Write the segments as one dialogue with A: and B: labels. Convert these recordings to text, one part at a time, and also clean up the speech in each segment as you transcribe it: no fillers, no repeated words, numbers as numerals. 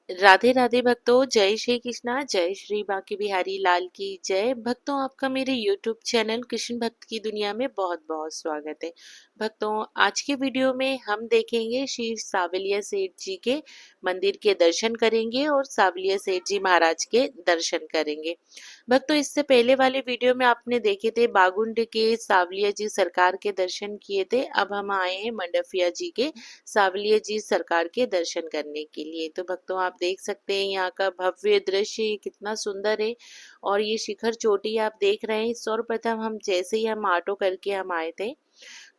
A: राधे राधे भक्तों, जय श्री कृष्णा, जय श्री बांके बिहारी लाल की जय। भक्तों, आपका मेरे YouTube चैनल कृष्ण भक्त की दुनिया में बहुत बहुत स्वागत है। भक्तों, आज के वीडियो में हम देखेंगे श्री सावलिया सेठ जी के मंदिर के दर्शन करेंगे और सावलिया सेठ जी महाराज के दर्शन करेंगे। भक्तों, इससे पहले वाले वीडियो में आपने देखे थे बागुंड के सावलिया जी सरकार के दर्शन किए थे। अब हम आए हैं मंडफिया जी के सावलिया जी सरकार के दर्शन करने के लिए। तो भक्तों, आप देख सकते हैं यहाँ का भव्य दृश्य कितना सुंदर है। और ये शिखर चोटी आप देख रहे हैं। सर्वप्रथम हम जैसे ही हम ऑटो करके हम आए थे,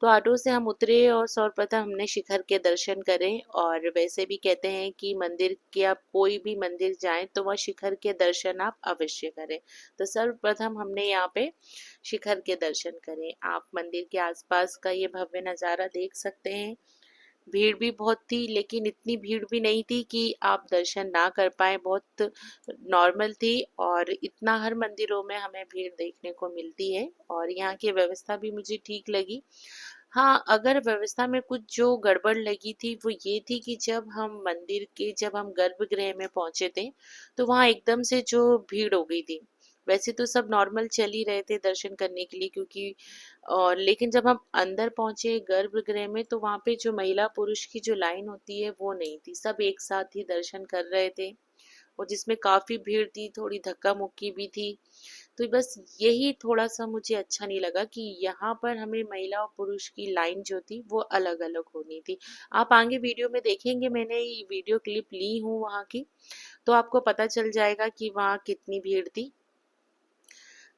A: तो ऑटो से हम उतरे और सर्वप्रथम हमने शिखर के दर्शन करें। और वैसे भी कहते हैं कि मंदिर के आप कोई भी मंदिर जाएं तो वह शिखर के दर्शन आप अवश्य करें। तो सर्वप्रथम हमने यहाँ पे शिखर के दर्शन करें। आप मंदिर के आसपास का ये भव्य नज़ारा देख सकते हैं। भीड़ भी बहुत थी, लेकिन इतनी भीड़ भी नहीं थी कि आप दर्शन ना कर पाए। बहुत नॉर्मल थी। और इतना हर मंदिरों में हमें भीड़ देखने को मिलती है। और यहाँ की व्यवस्था भी मुझे ठीक लगी। हाँ, अगर व्यवस्था में कुछ जो गड़बड़ लगी थी वो ये थी कि जब हम गर्भगृह में पहुंचे थे, तो वहाँ एकदम से जो भीड़ हो गई थी। वैसे तो सब नॉर्मल चल ही रहे थे दर्शन करने के लिए, क्योंकि और लेकिन जब हम अंदर पहुंचे गर्भगृह में, तो वहाँ पे जो महिला पुरुष की जो लाइन होती है वो नहीं थी। सब एक साथ ही दर्शन कर रहे थे। और जिसमें काफी भीड़ थी, थोड़ी धक्का मुक्की भी थी। तो बस यही थोड़ा सा मुझे अच्छा नहीं लगा कि यहाँ पर हमें महिला और पुरुष की लाइन जो थी वो अलग अलग होनी थी। आप आगे वीडियो में देखेंगे, मैंने ये वीडियो क्लिप ली हूँ वहाँ की, तो आपको पता चल जाएगा कि वहाँ कितनी भीड़ थी।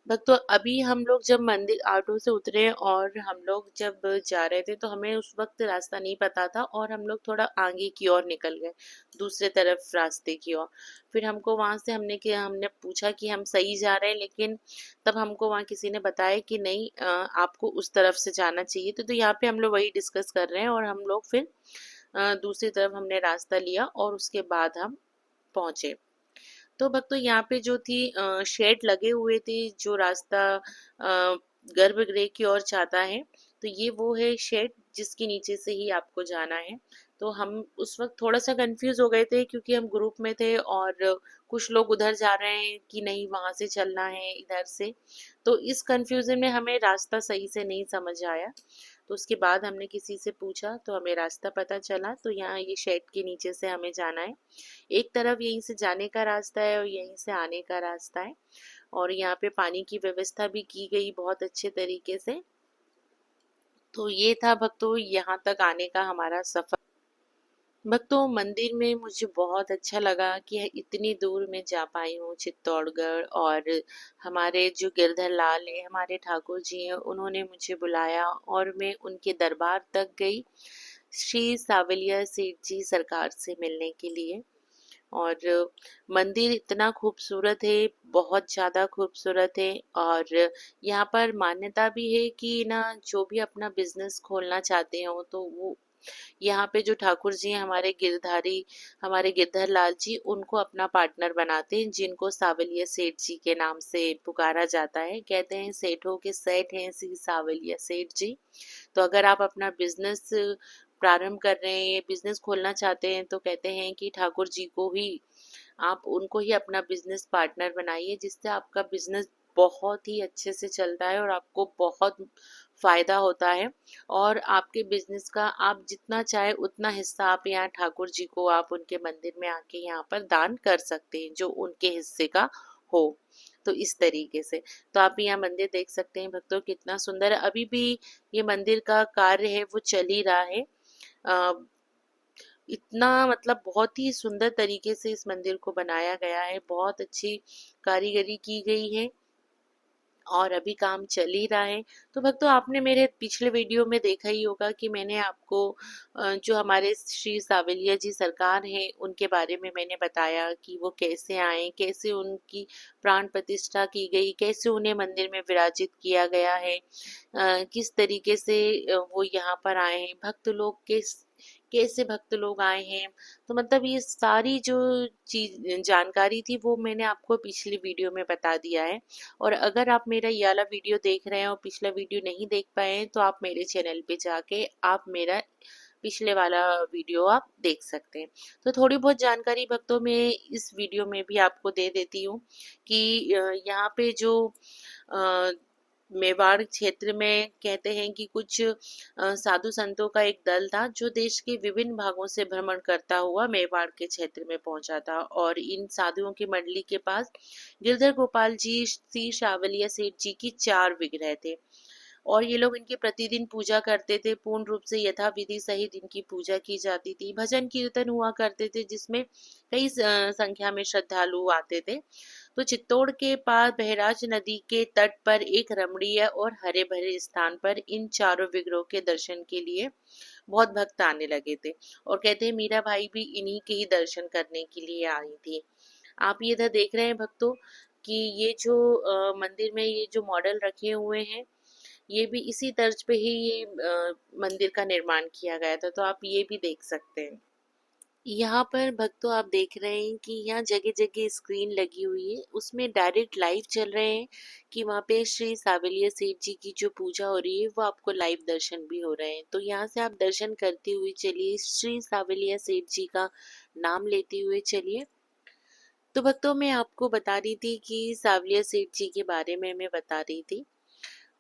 A: भक्तों, अभी हम लोग जब मंदिर ऑटो से उतरे और हम लोग जब जा रहे थे, तो हमें उस वक्त रास्ता नहीं पता था और हम लोग थोड़ा आगे की ओर निकल गए, दूसरे तरफ रास्ते की ओर। फिर हमको वहां से हमने पूछा कि हम सही जा रहे हैं, लेकिन तब हमको वहां किसी ने बताया कि नहीं, आपको उस तरफ से जाना चाहिए। तो यहाँ पे हम लोग वही डिस्कस कर रहे हैं और हम लोग फिर दूसरी तरफ हमने रास्ता लिया और उसके बाद हम पहुंचे। तो भक्तों, यहाँ पे जो थी शेड लगे हुए थे, जो रास्ता गर्भगृह की ओर जाता है। तो ये वो है शेड जिसके नीचे से ही आपको जाना है। तो हम उस वक्त थोड़ा सा कंफ्यूज हो गए थे, क्योंकि हम ग्रुप में थे और कुछ लोग उधर जा रहे हैं कि नहीं वहां से चलना है इधर से। तो इस कंफ्यूजन में हमें रास्ता सही से नहीं समझ आया। तो उसके बाद हमने किसी से पूछा तो हमें रास्ता पता चला। तो यहाँ ये शेड के नीचे से हमें जाना है। एक तरफ यहीं से जाने का रास्ता है और यहीं से आने का रास्ता है। और यहाँ पे पानी की व्यवस्था भी की गई बहुत अच्छे तरीके से। तो ये था भक्तों यहाँ तक आने का हमारा सफर। भक्तों, मंदिर में मुझे बहुत अच्छा लगा कि इतनी दूर मैं जा पाई हूँ चित्तौड़गढ़। और हमारे जो गिरधर लाल है, हमारे ठाकुर जी हैं, उन्होंने मुझे बुलाया और मैं उनके दरबार तक गई श्री सावलिया सेठ जी सरकार से मिलने के लिए। और मंदिर इतना खूबसूरत है, बहुत ज़्यादा खूबसूरत है। और यहाँ पर मान्यता भी है कि ना, जो भी अपना बिजनेस खोलना चाहते हो तो वो यहाँ पे जो ठाकुर जी हैं, हमारे गिरधर लाल जी, उनको अपना पार्टनर बनाते हैं, जिनको सावलिया सेठ जी के नाम से पुकारा जाता है। कहते हैं सेठों के सेठ हैं श्री सावलिया सेठ जी। तो अगर आप अपना बिजनेस प्रारंभ कर रहे हैं, बिजनेस खोलना चाहते हैं, तो कहते हैं कि ठाकुर जी को ही, आप उनको ही अपना बिजनेस पार्टनर बनाइए, जिससे आपका बिजनेस बहुत ही अच्छे से चलता है और आपको बहुत फायदा होता है। और आपके बिजनेस का आप जितना चाहे उतना हिस्सा आप यहाँ ठाकुर जी को, आप उनके मंदिर में आके यहाँ पर दान कर सकते हैं, जो उनके हिस्से का हो। तो इस तरीके से, तो आप यहाँ मंदिर देख सकते हैं भक्तों, कितना सुंदर है। अभी भी ये मंदिर का कार्य है वो चल ही रहा है। अ, इतना मतलब बहुत ही सुंदर तरीके से इस मंदिर को बनाया गया है, बहुत अच्छी कारीगरी की गई है और अभी काम चल ही रहा है। तो भक्तों, आपने मेरे पिछले वीडियो में देखा ही होगा कि मैंने आपको जो हमारे श्री सावलिया जी सरकार हैं उनके बारे में मैंने बताया कि वो कैसे आए, कैसे उनकी प्राण प्रतिष्ठा की गई, कैसे उन्हें मंदिर में विराजित किया गया है, किस तरीके से वो यहाँ पर आए हैं, भक्त लोग कैसे भक्त लोग आए हैं। तो मतलब ये सारी जो चीज जानकारी थी वो मैंने आपको पिछली वीडियो में बता दिया है। और अगर आप मेरा ये वाला वीडियो देख रहे हैं और पिछला वीडियो नहीं देख पाए हैं, तो आप मेरे चैनल पे जाके आप मेरा पिछले वाला वीडियो आप देख सकते हैं। तो थोड़ी बहुत जानकारी भक्तों में इस वीडियो में भी आपको दे देती हूँ कि यहाँ पे जो अ, मेवाड़ क्षेत्र में कहते हैं कि कुछ साधु संतों का एक दल था जो देश के विभिन्न भागों से भ्रमण करता हुआ मेवाड़ के क्षेत्र में पहुंचा था, और इन साधुओं की मंडली के पास गिरधर गोपाल जी, श्री सावलिया सेठ जी की 4 विग्रह थे, और ये लोग इनकी प्रतिदिन पूजा करते थे। पूर्ण रूप से यथाविधि सहित इनकी पूजा की जाती थी। भजन कीर्तन हुआ करते थे जिसमें कई संख्या में श्रद्धालु आते थे। तो चित्तौड़ के पास बहराज नदी के तट पर एक रमणीय और हरे भरे स्थान पर इन चारों विग्रहों के दर्शन के लिए बहुत भक्त आने लगे थे, और कहते हैं मीरा भाई भी इन्हीं के ही दर्शन करने के लिए आई थी। आप ये इधर देख रहे हैं भक्तों कि ये जो मंदिर में ये जो मॉडल रखे हुए हैं, ये भी इसी तर्ज पे ही ये मंदिर का निर्माण किया गया था, तो आप ये भी देख सकते हैं। यहाँ पर भक्तों आप देख रहे हैं कि यहाँ जगह जगह स्क्रीन लगी हुई है, उसमें डायरेक्ट लाइव चल रहे हैं कि वहाँ पे श्री सावलिया सेठ जी की जो पूजा हो रही है वो आपको लाइव दर्शन भी हो रहे हैं। तो यहाँ से आप दर्शन करते हुए चलिए, श्री सावलिया सेठ जी का नाम लेते हुए चलिए। तो भक्तों मैं आपको बता रही थी कि सावलिया सेठ जी के बारे में मैं बता रही थी।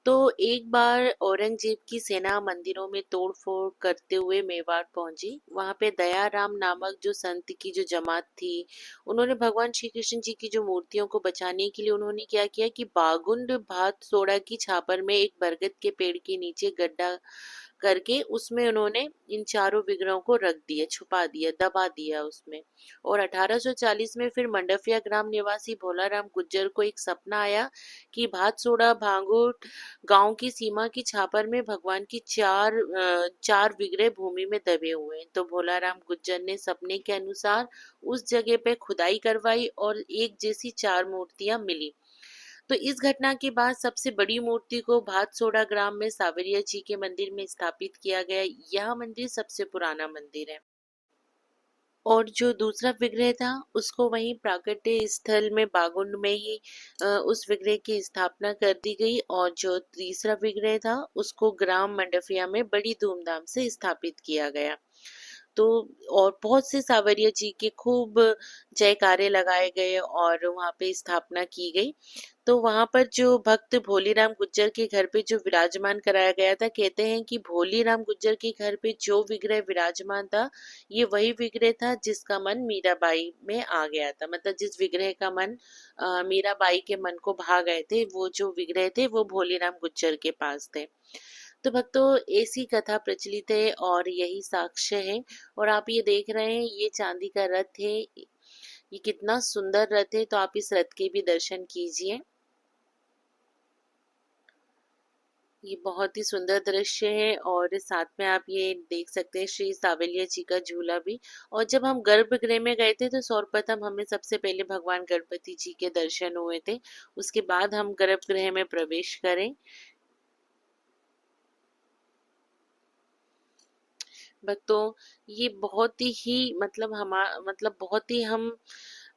A: तो एक बार औरंगजेब की सेना मंदिरों में तोड़-फोड़ करते हुए मेवाड़ पहुंची। वहां पे दयाराम नामक जो संत की जो जमात थी, उन्होंने भगवान श्री कृष्ण जी की जो मूर्तियों को बचाने के लिए उन्होंने क्या किया कि बागुंड भात सोडा की छापर में एक बरगद के पेड़ के नीचे गड्ढा करके उसमें उन्होंने इन चारों विग्रहों को रख दिया, छुपा दिया, दबा दिया उसमें। और 1840 में फिर मंडफिया ग्राम निवासी भोलाराम गुज्जर को एक सपना आया कि भातसोड़ा भांगुर गांव की सीमा की छापर में भगवान की चार विग्रह भूमि में दबे हुए हैं। तो भोलाराम गुज्जर ने सपने के अनुसार उस जगह पे खुदाई करवाई और एक जैसी 4 मूर्तियां मिली। तो इस घटना के बाद सबसे बड़ी मूर्ति को भातसोड़ा ग्राम में सावरिया जी के मंदिर में स्थापित किया गया। यह मंदिर सबसे पुराना मंदिर है। और जो दूसरा विग्रह था उसको वहीं प्राकट्य स्थल में बागुंड में ही उस विग्रह की स्थापना कर दी गई, और जो तीसरा विग्रह था उसको ग्राम मंडफिया में बड़ी धूमधाम से स्थापित किया गया। तो और बहुत से सावरिया जी के खूब जयकारे लगाए गए और वहाँ पे स्थापना की गई। तो वहाँ पर जो भक्त भोलीराम गुज्जर के घर पे जो विराजमान कराया गया था, कहते हैं कि भोलीराम गुज्जर के घर पे जो विग्रह विराजमान था, ये वही विग्रह था जिसका मन मीराबाई में आ गया था। मतलब जिस विग्रह का मन मीराबाई के मन को भा गए थे, वो जो विग्रह थे वो भोलीराम गुज्जर के पास थे। तो भक्तों ऐसी कथा प्रचलित है और यही साक्ष्य है। और आप ये देख रहे हैं ये चांदी का रथ है, ये कितना सुंदर रथ है, तो आप इस रथ के भी दर्शन कीजिए। ये बहुत ही सुंदर दृश्य है, और साथ में आप ये देख सकते हैं श्री सावलिया जी का झूला भी। और जब हम गर्भगृह में गए थे तो सर्वप्रथम हमें सबसे पहले भगवान गणपति जी के दर्शन हुए थे, उसके बाद हम गर्भगृह में प्रवेश करें। भक्तों ये बहुत ही मतलब बहुत ही हम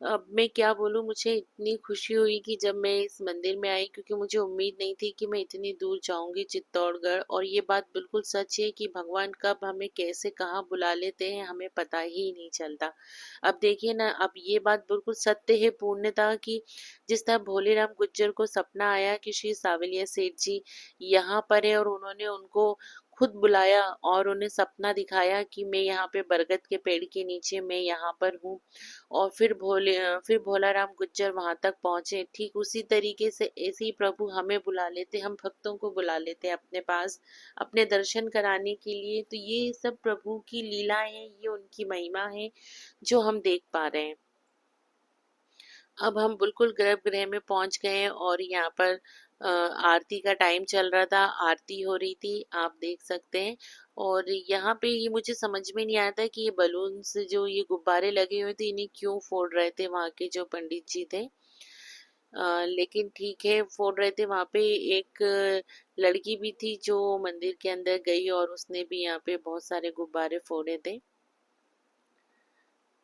A: अब मैं क्या बोलूँ, मुझे इतनी खुशी हुई कि जब मैं इस मंदिर में आई, क्योंकि मुझे उम्मीद नहीं थी कि मैं इतनी दूर जाऊंगी चित्तौड़गढ़। और ये बात बिल्कुल सच है कि भगवान कब हमें कैसे कहाँ बुला लेते हैं हमें पता ही नहीं चलता। अब देखिए ना, अब ये बात बिल्कुल सत्य है पूर्णतः कि जिस तरह भोलेराम गुज्जर को सपना आया कि श्री सावलिया सेठ जी यहाँ पर है, और उन्होंने उनको खुद बुलाया और उन्हें सपना दिखाया कि मैं यहाँ पे बरगद के पेड़ के नीचे मैं यहाँ पर हूँ। और फिर भोलाराम गुज्जर वहां तक पहुंचे। ठीक उसी तरीके से ऐसे ही प्रभु हमें बुला लेते, हम भक्तों को बुला लेते हैं अपने पास अपने दर्शन कराने के लिए। तो ये सब प्रभु की लीला है, ये उनकी महिमा है जो हम देख पा रहे हैं। अब हम बिल्कुल गर्भगृह में पहुंच गए हैं और यहाँ पर आरती का टाइम चल रहा था, आरती हो रही थी, आप देख सकते हैं। और यहाँ पे ये मुझे समझ में नहीं आया था कि ये बलून से जो ये गुब्बारे लगे हुए थे इन्हें क्यों फोड़ रहे थे वहाँ के जो पंडित जी थे। लेकिन ठीक है, फोड़ रहे थे। वहाँ पे एक लड़की भी थी जो मंदिर के अंदर गई और उसने भी यहाँ पे बहुत सारे गुब्बारे फोड़े थे।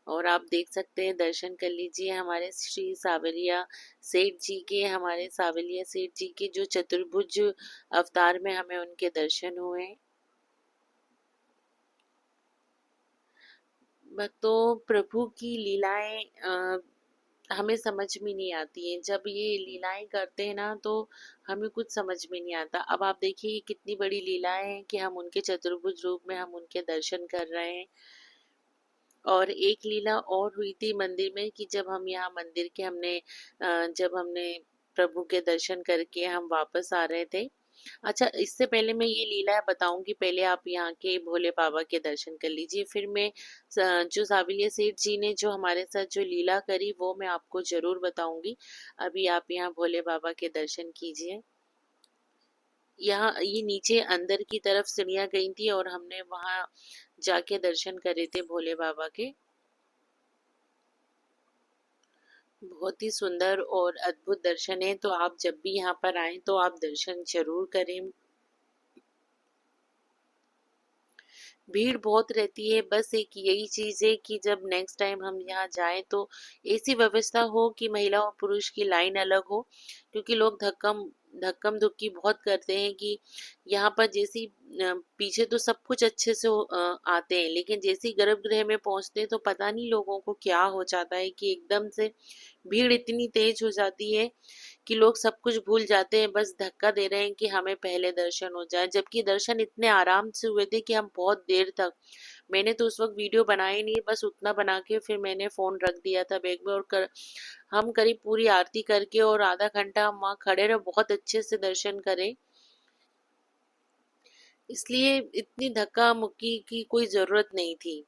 A: और आप देख सकते हैं, दर्शन कर लीजिए हमारे श्री सावलिया सेठ जी के, हमारे सावलिया सेठ जी के जो चतुर्भुज अवतार में हमें उनके दर्शन हुए हैं। भक्तों, प्रभु की लीलाएं हमें समझ में नहीं आती हैं। जब ये लीलाएं करते हैं ना तो हमें कुछ समझ में नहीं आता। अब आप देखिए ये कितनी बड़ी लीलाएं हैं कि हम उनके चतुर्भुज रूप में हम उनके दर्शन कर रहे हैं। और एक लीला और हुई थी मंदिर में कि जब हम यहाँ मंदिर के जब हमने प्रभु के दर्शन करके हम वापस आ रहे थे। अच्छा, इससे पहले मैं ये लीला बताऊंगी, पहले आप यहाँ के भोले बाबा के दर्शन कर लीजिए, फिर मैं जो साविलिया सेठ जी ने जो हमारे साथ जो लीला करी वो मैं आपको जरूर बताऊंगी। अभी आप यहाँ भोले बाबा के दर्शन कीजिए। यहाँ ये नीचे अंदर की तरफ सीढ़ियाँ गई थी और हमने वहाँ जाके दर्शन करे थे भोले बाबा के। बहुत ही सुंदर और अद्भुत दर्शन है, तो आप जब भी यहाँ पर आए तो आप दर्शन जरूर करें। भीड़ बहुत रहती है, बस एक यही चीज़ है कि जब नेक्स्ट टाइम हम यहाँ जाएं तो ऐसी व्यवस्था हो कि महिला और पुरुष की लाइन अलग हो, क्योंकि लोग धक्कम धुक्की बहुत करते हैं कि यहाँ पर जैसी पीछे तो सब कुछ अच्छे से आते हैं, लेकिन जैसी गर्भगृह में पहुंचते हैं तो पता नहीं लोगों को क्या हो जाता है कि एकदम से भीड़ इतनी तेज हो जाती है कि लोग सब कुछ भूल जाते हैं, बस धक्का दे रहे हैं कि हमें पहले दर्शन हो जाए, जबकि दर्शन इतने आराम से हुए थे कि हम बहुत देर तक, मैंने तो उस वक्त वीडियो बनाई नहीं, बस उतना बना के फिर मैंने फोन रख दिया था बैग में, और हम करीब पूरी आरती करके और आधा घंटा हम वहाँ खड़े रहे, बहुत अच्छे से दर्शन करें। इसलिए इतनी धक्का मुक्की की कोई जरूरत नहीं थी।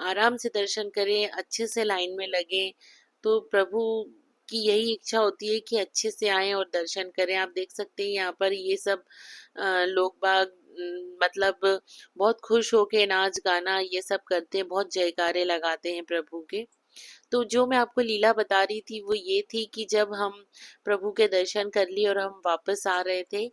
A: आराम से दर्शन करें, अच्छे से लाइन में लगे, तो प्रभु की यही इच्छा होती है कि अच्छे से आएं और दर्शन करें। आप देख सकते हैं यहाँ पर ये सब लोग बाग मतलब बहुत खुश होके नाच गाना ये सब करते हैं, बहुत जयकारे लगाते हैं प्रभु के। तो जो मैं आपको लीला बता रही थी वो ये थी कि जब हम प्रभु के दर्शन कर लिए और हम वापस आ रहे थे,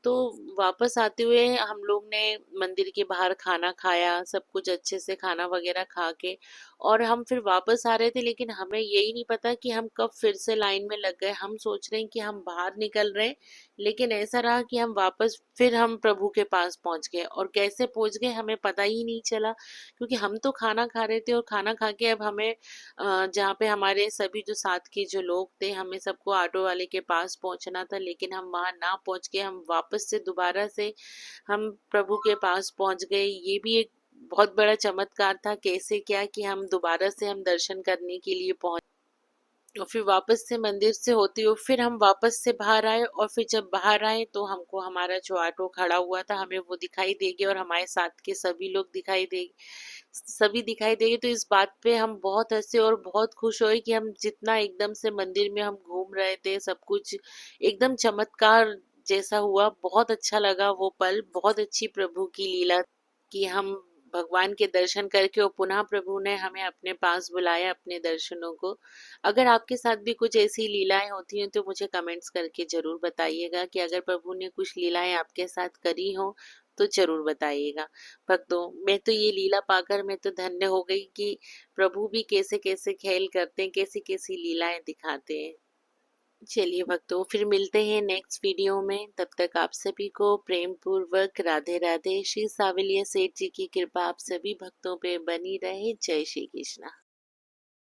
A: तो वापस आते हुए हम लोग ने मंदिर के बाहर खाना खाया, सब कुछ अच्छे से खाना वगैरह खा के और हम फिर वापस आ रहे थे, लेकिन हमें यही नहीं पता कि हम कब फिर से लाइन में लग गए। हम सोच रहे हैं कि हम बाहर निकल रहे हैं, लेकिन ऐसा रहा कि हम वापस फिर हम प्रभु के पास पहुंच गए, और कैसे पहुंच गए हमें पता ही नहीं चला, क्योंकि हम तो खाना खा रहे थे और खाना खा के अब हमें जहाँ पे हमारे सभी जो साथ के जो लोग थे, हमें सबको ऑटो वाले के पास पहुंचना था, लेकिन हम वहां ना पहुंच के हम वापस से दोबारा से हम प्रभु के पास पहुंच गए। ये भी एक बहुत बड़ा चमत्कार था, कैसे क्या कि हम दोबारा से हम दर्शन करने के लिए पहुंच, और फिर वापस से मंदिर से होते हुए फिर हम वापस से बाहर आए, और फिर जब बाहर आए तो हमको हमारा जो ऑटो खड़ा हुआ था हमें वो दिखाई देगी, और हमारे साथ के सभी दिखाई देंगे। तो इस बात पे हम बहुत हंसे और बहुत खुश हुए कि हम जितना एकदम से मंदिर में हम घूम रहे थे, सब कुछ एकदम चमत्कार जैसा हुआ। बहुत अच्छा लगा वो पल, बहुत अच्छी प्रभु की लीला कि हम भगवान के दर्शन करके और पुनः प्रभु ने हमें अपने पास बुलाया अपने दर्शनों को। अगर आपके साथ भी कुछ ऐसी लीलाएं होती हैं तो मुझे कमेंट्स करके जरूर बताइएगा कि अगर प्रभु ने कुछ लीलाएं आपके साथ करी हो तो जरूर बताइएगा। भक्तों, मैं तो ये लीला पाकर मैं तो धन्य हो गई कि प्रभु भी कैसे कैसे खेल करते हैं, कैसी कैसी लीलाएं दिखाते हैं। चलिए भक्तों, फिर मिलते हैं नेक्स्ट वीडियो में। तब तक आप सभी को प्रेम पूर्वक राधे राधे। श्री साविलिया सेठ जी की कृपा आप सभी भक्तों पे बनी रहे। जय श्री कृष्णा।